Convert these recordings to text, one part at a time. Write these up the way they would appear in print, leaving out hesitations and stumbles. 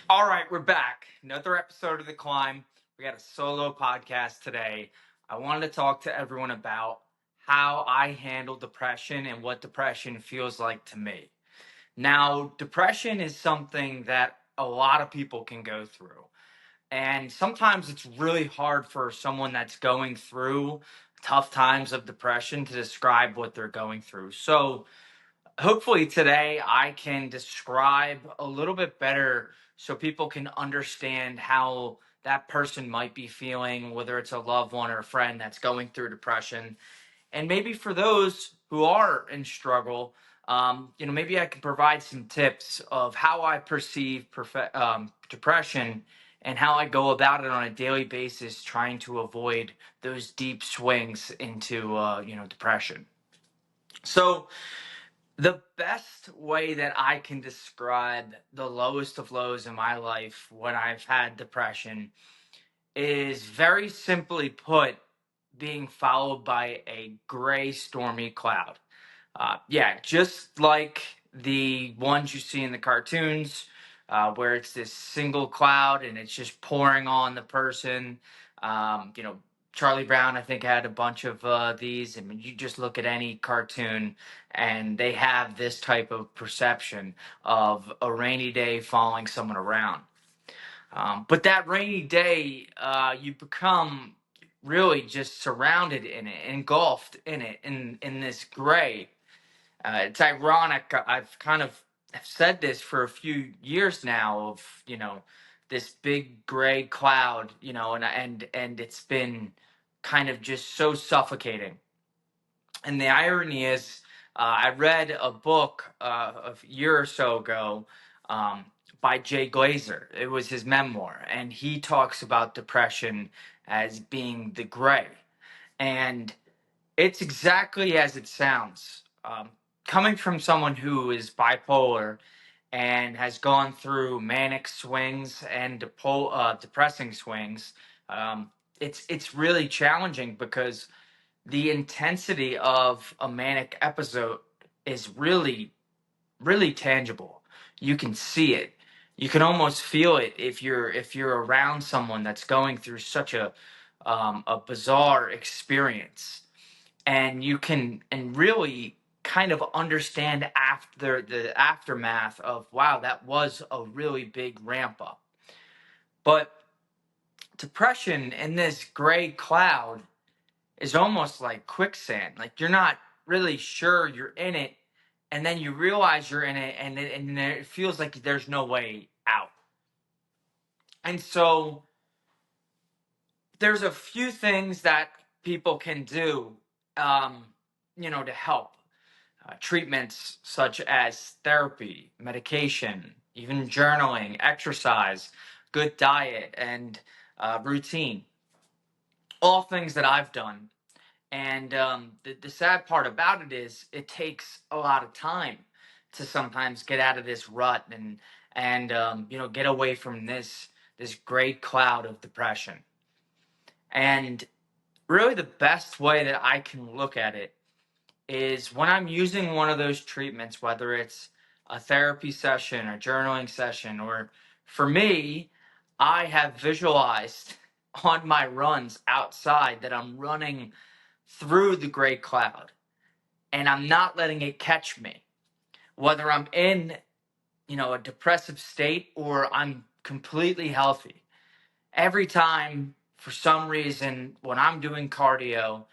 All right, we're back. Another episode of The Climb. We got a solo podcast today. I wanted to talk to everyone about how I handle depression and what depression feels like to me. Now, depression is something that a lot of people can go through. And sometimes it's really hard for someone that's going through tough times of depression to describe what they're going through. So, hopefully today I can describe a little bit better so people can understand how that person might be feeling, whether it's a loved one or a friend that's going through depression. And maybe for those who are in struggle, maybe I can provide some tips of how I perceive depression and how I go about it on a daily basis, trying to avoid those deep swings into, depression. So, the best way that I can describe the lowest of lows in my life when I've had depression is very simply put being followed by a gray, stormy cloud. Yeah, just like the ones you see in the cartoons, where it's this single cloud and it's just pouring on the person. You know, Charlie Brown, I think, had a bunch of these. I mean, you just look at any cartoon and they have this type of perception of a rainy day following someone around. But that rainy day, you become really just surrounded in it, engulfed in it, in this gray. It's ironic. I've kind of said this for a few years now of, this big gray cloud, and it's been kind of just so suffocating. And the irony is, I read a book a year or so ago by Jay Glazer. It was his memoir, and he talks about depression as being the gray. And it's exactly as it sounds. Coming from someone who is bipolar and has gone through manic swings and depressing swings, it's really challenging because the intensity of a manic episode is really, really tangible. You can see it. You can almost feel it if you're around someone that's going through such a bizarre experience, and you can and really kind of understand after the aftermath of, wow, that was a really big ramp up. But depression in this gray cloud is almost like quicksand. Like, you're not really sure you're in it, and then you realize you're in it, and it feels like there's no way out. And so there's a few things that people can do, to help. Treatments such as therapy, medication, even journaling, exercise, good diet, and routine. All things that I've done. And the sad part about it is it takes a lot of time to sometimes get out of this rut and get away from this great cloud of depression. And really, the best way that I can look at it is when I'm using one of those treatments, whether it's a therapy session, a journaling session, or for me, I have visualized on my runs outside that I'm running through the gray cloud and I'm not letting it catch me. Whether I'm in, a depressive state or I'm completely healthy. Every time, for some reason, when I'm doing cardio,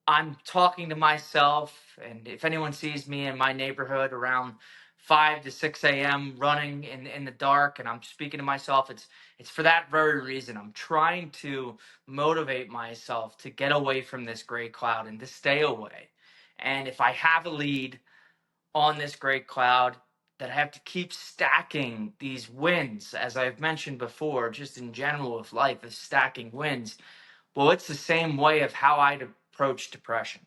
I'm talking to myself, and if anyone sees me in my neighborhood around 5 to 6 a.m. running in the dark, and I'm speaking to myself, it's for that very reason. I'm trying to motivate myself to get away from this gray cloud and to stay away. And if I have a lead on this gray cloud, that I have to keep stacking these wins, as I've mentioned before, just in general with life, is stacking wins. Well, it's the same way of how I approach depression.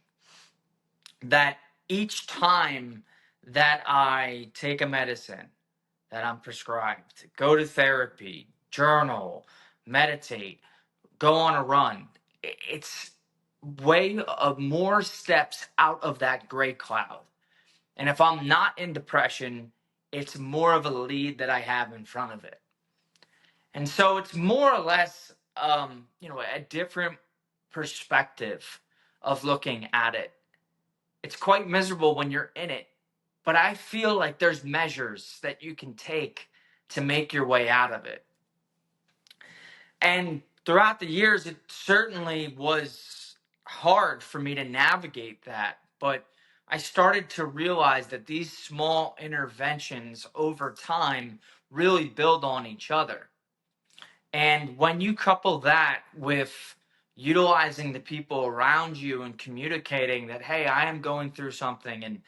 That each time that I take a medicine that I'm prescribed, go to therapy, journal, meditate, go on a run, it's way of more steps out of that gray cloud. And if I'm not in depression, it's more of a lead that I have in front of it. And so it's more or less, a different perspective of looking at it. It's quite miserable when you're in it, but I feel like there's measures that you can take to make your way out of it. And throughout the years, it certainly was hard for me to navigate that. But I started to realize that these small interventions over time really build on each other. And when you couple that with utilizing the people around you and communicating that, hey, I am going through something,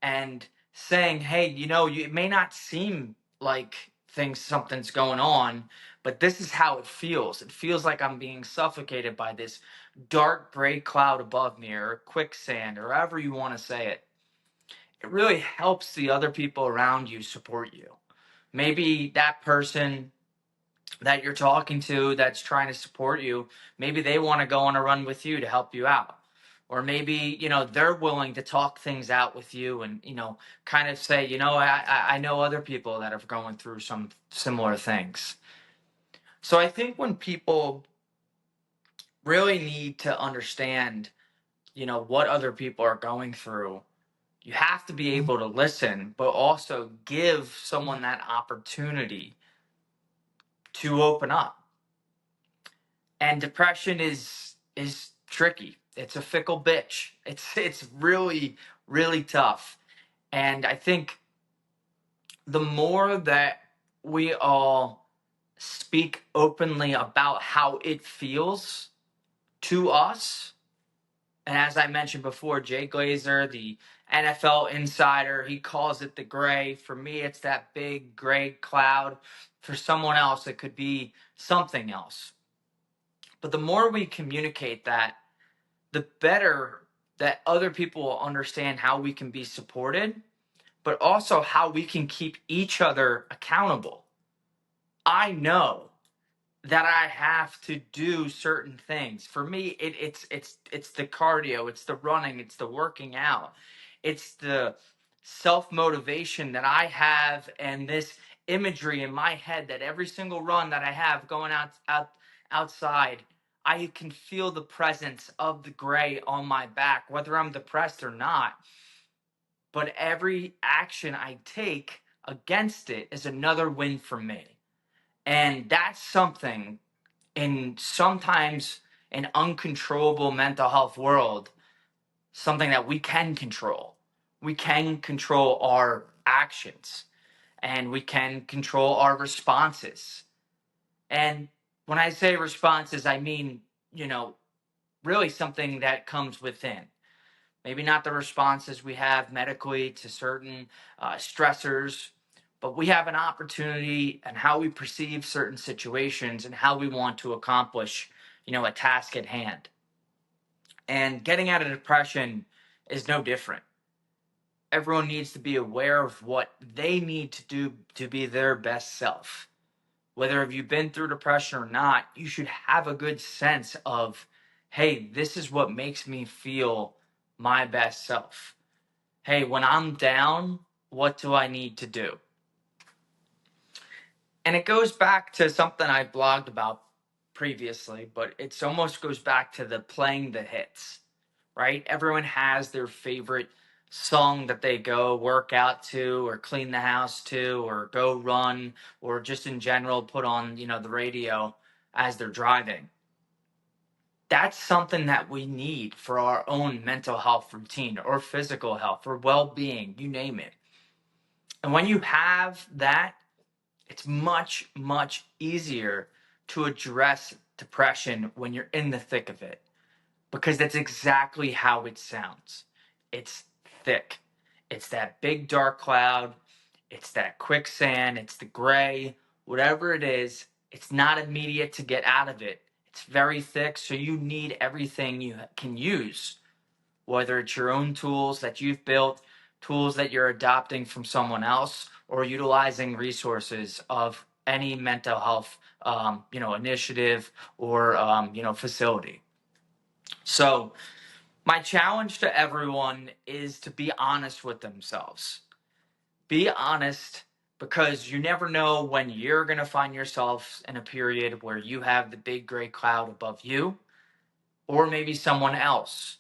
and saying, hey, it may not seem like something's going on, but this is how it feels. It feels like I'm being suffocated by this dark gray cloud above me, or quicksand, or however you want to say it. It really helps the other people around you support you. Maybe that person that you're talking to that's trying to support you, maybe they want to go on a run with you to help you out. Or maybe, they're willing to talk things out with you and, kind of say, I know other people that are going through some similar things. So I think when people really need to understand, what other people are going through, you have to be able to listen, but also give someone that opportunity to open up. And depression is tricky. It's a fickle bitch. It's really, really tough. And I think the more that we all speak openly about how it feels to us, and as I mentioned before, Jay Glazer, the NFL insider, he calls it the gray. For me, it's that big gray cloud. For someone else, it could be something else. But the more we communicate that, the better that other people will understand how we can be supported, but also how we can keep each other accountable. I know that I have to do certain things. For me, it's the cardio, it's the running, it's the working out, it's the self-motivation that I have, and this imagery in my head that every single run that I have going outside, I can feel the presence of the gray on my back, whether I'm depressed or not. But every action I take against it is another win for me. And that's something, in sometimes an uncontrollable mental health world, something that we can control. We can control our actions, and we can control our responses. And when I say responses, I mean, really something that comes within. Maybe not the responses we have medically to certain stressors, but we have an opportunity and how we perceive certain situations and how we want to accomplish, a task at hand. And getting out of depression is no different. Everyone needs to be aware of what they need to do to be their best self. Whether you've been through depression or not, you should have a good sense of, hey, this is what makes me feel my best self. Hey, when I'm down, what do I need to do? And it goes back to something I blogged about previously, but it almost goes back to the playing the hits, right? Everyone has their favorite song that they go work out to, or clean the house to, or go run, or just in general put on, the radio as they're driving. That's something that we need for our own mental health routine, or physical health, or well-being, you name it. And when you have that, it's much, much easier to address depression when you're in the thick of it, because that's exactly how it sounds. It's thick. It's that big dark cloud. It's that quicksand. It's the gray. Whatever it is, it's not immediate to get out of it. It's very thick, so you need everything you can use, whether it's your own tools that you've built, tools that you're adopting from someone else, or utilizing resources of any mental health, initiative or, facility. So my challenge to everyone is to be honest with themselves. Be honest, because you never know when you're going to find yourself in a period where you have the big gray cloud above you or maybe someone else.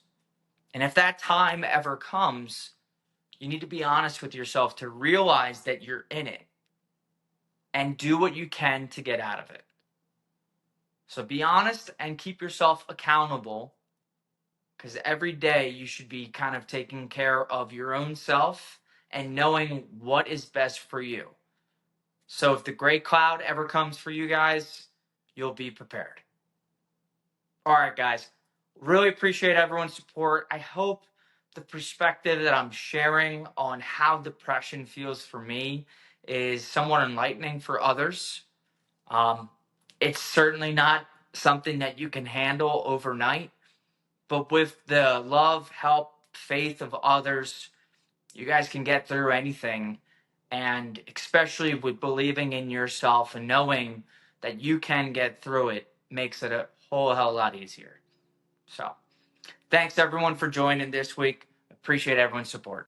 And if that time ever comes, you need to be honest with yourself to realize that you're in it and do what you can to get out of it. So be honest and keep yourself accountable, because every day you should be kind of taking care of your own self and knowing what is best for you. So if the gray cloud ever comes for you guys, you'll be prepared. All right, guys. Really appreciate everyone's support. I hope the perspective that I'm sharing on how depression feels for me is somewhat enlightening for others. It's certainly not something that you can handle overnight, but with the love, help, faith of others, you guys can get through anything. And especially with believing in yourself and knowing that you can get through it makes it a whole hell lot easier. So thanks everyone for joining this week. Appreciate everyone's support.